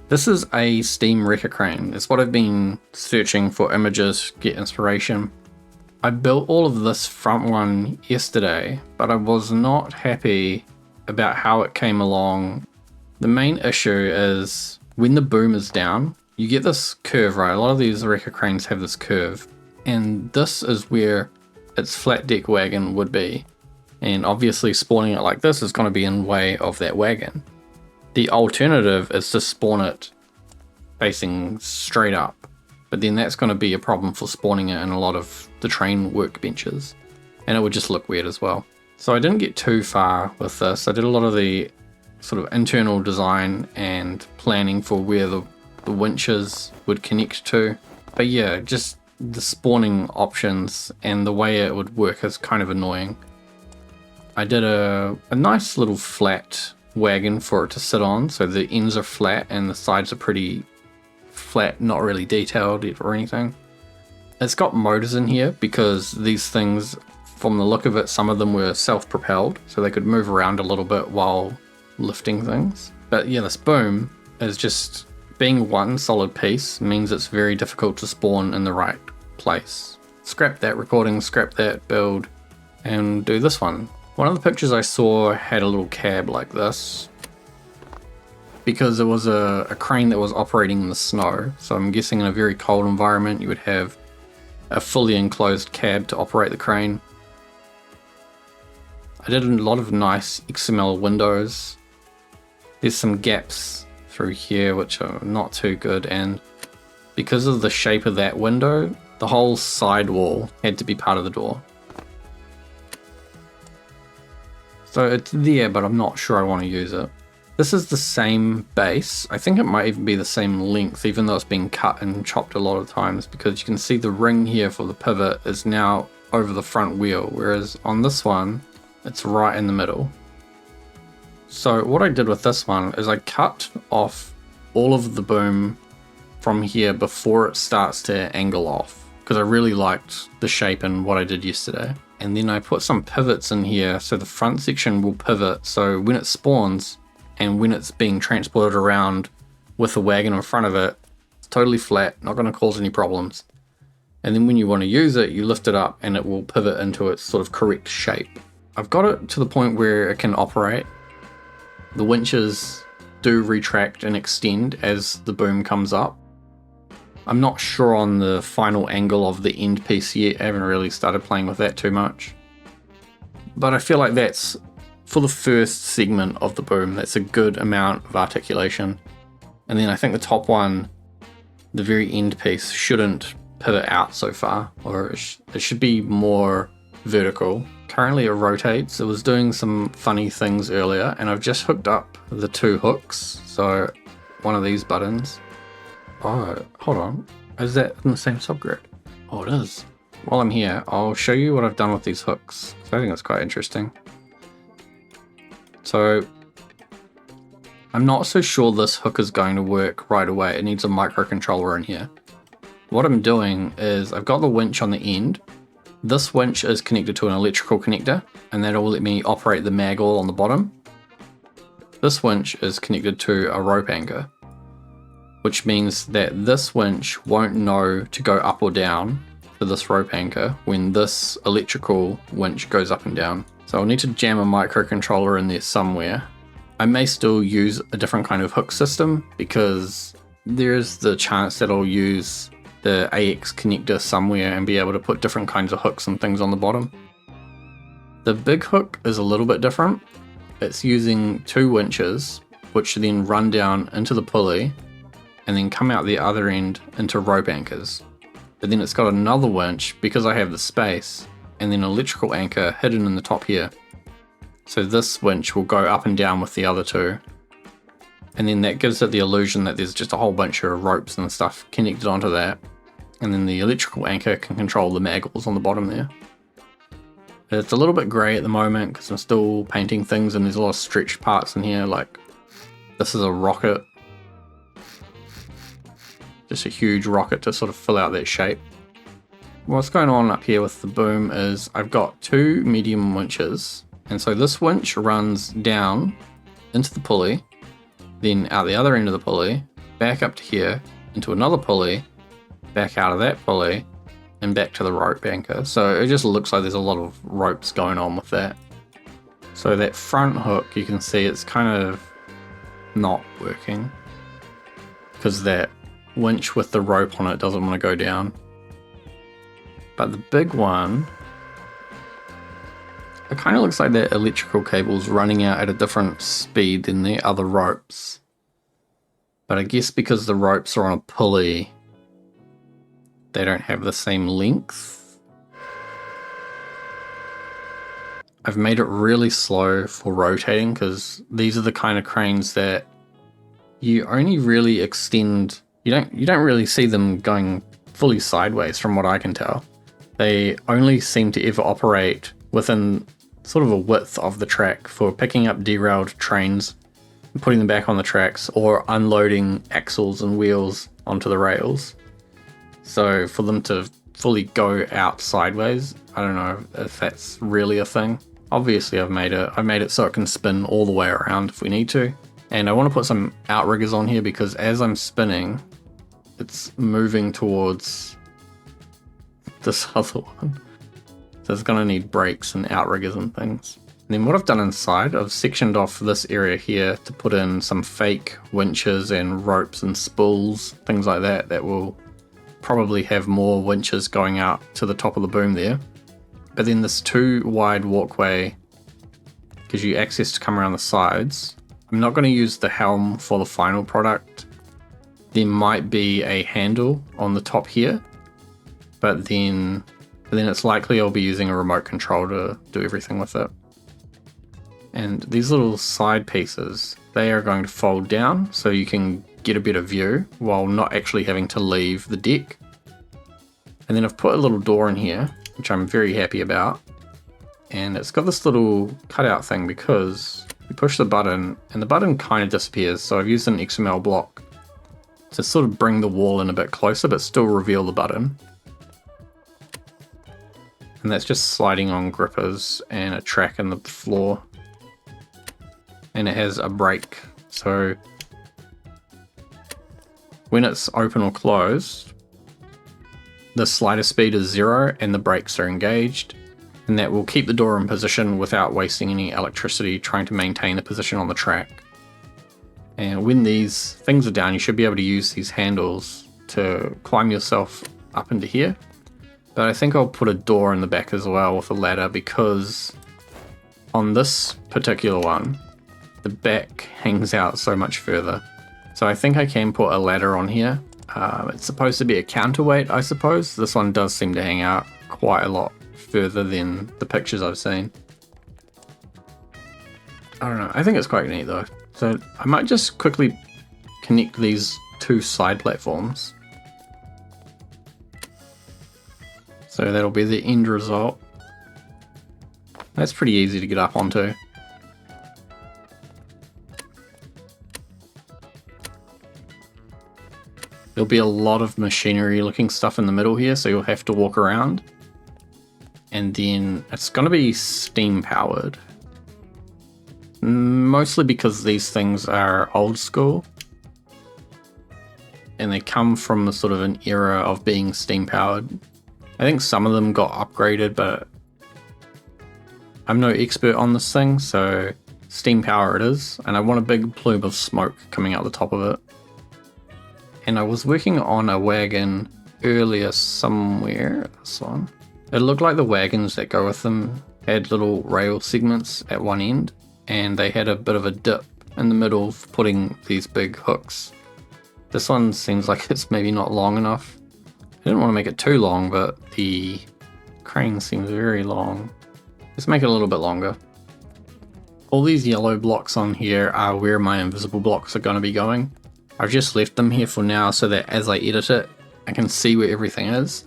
This is a steam wrecker crane. It's what I've been searching for images to get inspiration. I built all of this front one yesterday, but I was not happy about how it came along. The main issue is when the boom is down, you get this curve, right? A lot of these wrecker cranes have this curve, and this is where its flat deck wagon would be. And obviously spawning it like this is going to be in the way of that wagon. The alternative is to spawn it facing straight up, but then that's going to be a problem for spawning it in a lot of the train workbenches, and it would just look weird as well. So I didn't get too far with this. I did a lot of the sort of internal design and planning for where the winches would connect to, but yeah, just the spawning options and the way it would work is kind of annoying. I did a nice little flat wagon for it to sit on, so the ends are flat and the sides are pretty flat, not really detailed or anything. It's got motors in here because these things, from the look of it, some of them were self-propelled, so they could move around a little bit while lifting things. But yeah, this boom is just being one solid piece means it's very difficult to spawn in the right place. Scrap that recording, scrap that build, and do this one. One of the pictures I saw had a little cab like this because it was a crane that was operating in the snow. So I'm guessing in a very cold environment you would have a fully enclosed cab to operate the crane. I did a lot of nice XML windows. There's some gaps through here which are not too good, and because of the shape of that window, the whole side wall had to be part of the door. So it's there, but I'm not sure I want to use it. This is the same base. I think it might even be the same length, even though it's been cut and chopped a lot of times, because you can see the ring here for the pivot is now over the front wheel, whereas on this one, it's right in the middle. So what I did with this one is I cut off all of the boom from here before it starts to angle off, because I really liked the shape and what I did yesterday. And then I put some pivots in here so the front section will pivot, so when it spawns and when it's being transported around with the wagon in front of it, it's totally flat, not going to cause any problems. And then when you want to use it, you lift it up and it will pivot into its sort of correct shape. I've got it to the point where it can operate. The winches do retract and extend as the boom comes up. I'm not sure on the final angle of the end piece yet. I haven't really started playing with that too much. But I feel like that's, for the first segment of the boom, that's a good amount of articulation. And then I think the top one, the very end piece, shouldn't pivot out so far, or it should be more vertical. Currently it rotates. It was doing some funny things earlier, and I've just hooked up the two hooks. So one of these buttons. Oh, hold on. Is that in the same subgrid? Oh, it is. While I'm here, I'll show you what I've done with these hooks. So I think it's quite interesting. So I'm not so sure this hook is going to work right away. It needs a microcontroller in here. What I'm doing is I've got the winch on the end. This winch is connected to an electrical connector, and that'll let me operate the mag all on the bottom. This winch is connected to a rope anchor, which means that this winch won't know to go up or down for this rope anchor when this electrical winch goes up and down. So I'll need to jam a microcontroller in there somewhere. I may still use a different kind of hook system because there's the chance that I'll use the AX connector somewhere and be able to put different kinds of hooks and things on the bottom. The big hook is a little bit different. It's using two winches, which then run down into the pulley and then come out the other end into rope anchors. But then it's got another winch, because I have the space, and then an electrical anchor hidden in the top here. So this winch will go up and down with the other two. And then that gives it the illusion that there's just a whole bunch of ropes and stuff connected onto that. And then the electrical anchor can control the magles on the bottom there. It's a little bit grey at the moment because I'm still painting things, and there's a lot of stretched parts in here, like this is a rocket. Just a huge rocket to sort of fill out that shape. What's going on up here with the boom is I've got two medium winches, and so this winch runs down into the pulley, then out the other end of the pulley, back up to here, into another pulley, back out of that pulley, and back to the rope anchor. So it just looks like there's a lot of ropes going on with that. So that front hook, you can see it's kind of not working because that winch with the rope on it doesn't want to go down. But the big one, it kind of looks like that electrical cable's running out at a different speed than the other ropes. But I guess because the ropes are on a pulley, they don't have the same length. I've made it really slow for rotating because these are the kind of cranes that you only really extend. You don't really see them going fully sideways from what I can tell. They only seem to ever operate within sort of a width of the track for picking up derailed trains and putting them back on the tracks, or unloading axles and wheels onto the rails. So for them to fully go out sideways, I don't know if that's really a thing. Obviously I've made it so it can spin all the way around if we need to. And I want to put some outriggers on here because as I'm spinning, it's moving towards this other one. So it's going to need brakes and outriggers and things. And then what I've done inside, I've sectioned off this area here to put in some fake winches and ropes and spools, things like that, that will probably have more winches going out to the top of the boom there. But then this too wide walkway gives you access to come around the sides. I'm not going to use the helm for the final product. There might be a handle on the top here, but then it's likely I'll be using a remote control to do everything with it. And these little side pieces, they are going to fold down so you can get a better view while not actually having to leave the deck. And then I've put a little door in here, which I'm very happy about. And it's got this little cutout thing because you push the button and the button kind of disappears. So I've used an XML block to sort of bring the wall in a bit closer, but still reveal the button. And that's just sliding on grippers and a track in the floor. And it has a brake. So when it's open or closed, the slider speed is 0 and the brakes are engaged. And that will keep the door in position without wasting any electricity trying to maintain the position on the track. And when these things are down, you should be able to use these handles to climb yourself up into here. But I think I'll put a door in the back as well with a ladder, because on this particular one, the back hangs out so much further. So I think I can put a ladder on here. It's supposed to be a counterweight, I suppose. This one does seem to hang out quite a lot further than the pictures I've seen. I don't know, I think it's quite neat though. So I might just quickly connect these two side platforms. So that'll be the end result. That's pretty easy to get up onto. There'll be a lot of machinery looking stuff in the middle here, so you'll have to walk around. And then it's going to be steam powered. Mostly because these things are old school. And they come from a sort of an era of being steam powered. I think some of them got upgraded, but I'm no expert on this thing, so steam power it is. And I want a big plume of smoke coming out the top of it. And I was working on a wagon earlier somewhere, this one. It looked like the wagons that go with them had little rail segments at one end, and they had a bit of a dip in the middle for putting these big hooks. This one seems like it's maybe not long enough. I didn't want to make it too long, but the crane seems very long. Let's make it a little bit longer. All these yellow blocks on here are where my invisible blocks are going to be going. I've just left them here for now so that as I edit it, I can see where everything is.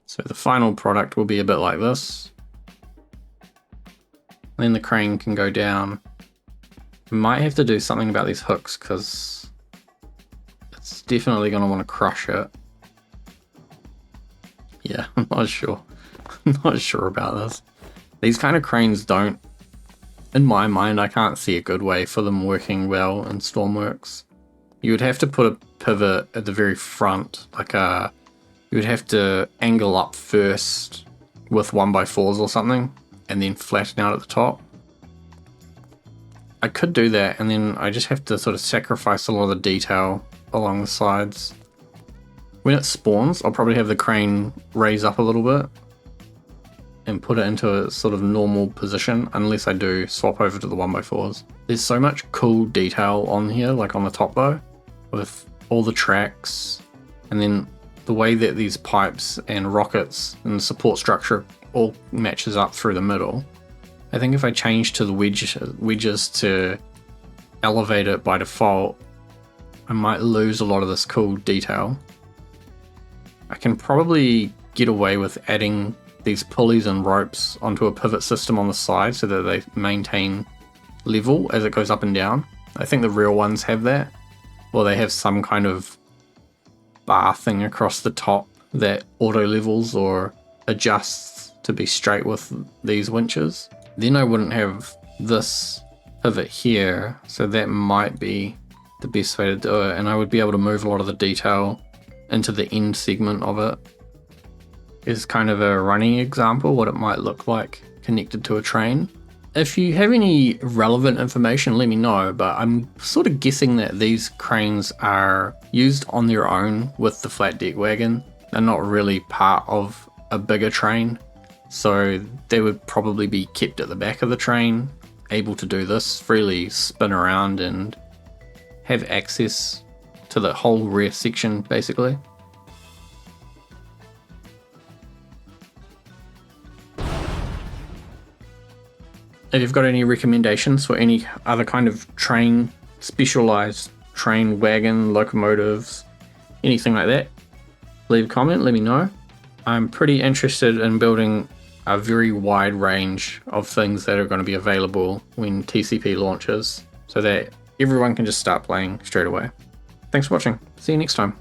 So the final product will be a bit like this. Then the crane can go down. Might have to do something about these hooks because it's definitely going to want to crush it. Yeah, I'm not sure. I'm not sure about this. These kind of cranes don't in my mind, I can't see a good way for them working well in Stormworks. You would have to put a pivot at the very front, you would have to angle up first with 1x4s or something, and then flatten out at the top. I could do that, and then I just have to sort of sacrifice a lot of the detail along the sides. When it spawns, I'll probably have the crane raise up a little bit and put it into a sort of normal position, unless I do swap over to the 1x4s. There's so much cool detail on here, like on the top though, with all the tracks, and then the way that these pipes and rockets and the support structure all matches up through the middle. I think if I change to the wedges to elevate it by default, I might lose a lot of this cool detail. I can probably get away with adding these pulleys and ropes onto a pivot system on the side so that they maintain level as it goes up and down. I think the real ones have that, or they have some kind of bar thing across the top that auto levels or adjusts to be straight with these winches. Then I wouldn't have this pivot here, so that might be the best way to do it, and I would be able to move a lot of the detail into the end segment of it. Is kind of a running example what it might look like connected to a train. If you have any relevant information, let me know, but I'm sort of guessing that these cranes are used on their own with the flat deck wagon. They're not really part of a bigger train, so they would probably be kept at the back of the train, able to do this, freely spin around and have access to the whole rear section basically. If you've got any recommendations for any other kind of train, specialized train, wagon, locomotives, anything like that, leave a comment, let me know. I'm pretty interested in building a very wide range of things that are going to be available when TCP launches so that everyone can just start playing straight away. Thanks for watching. See you next time.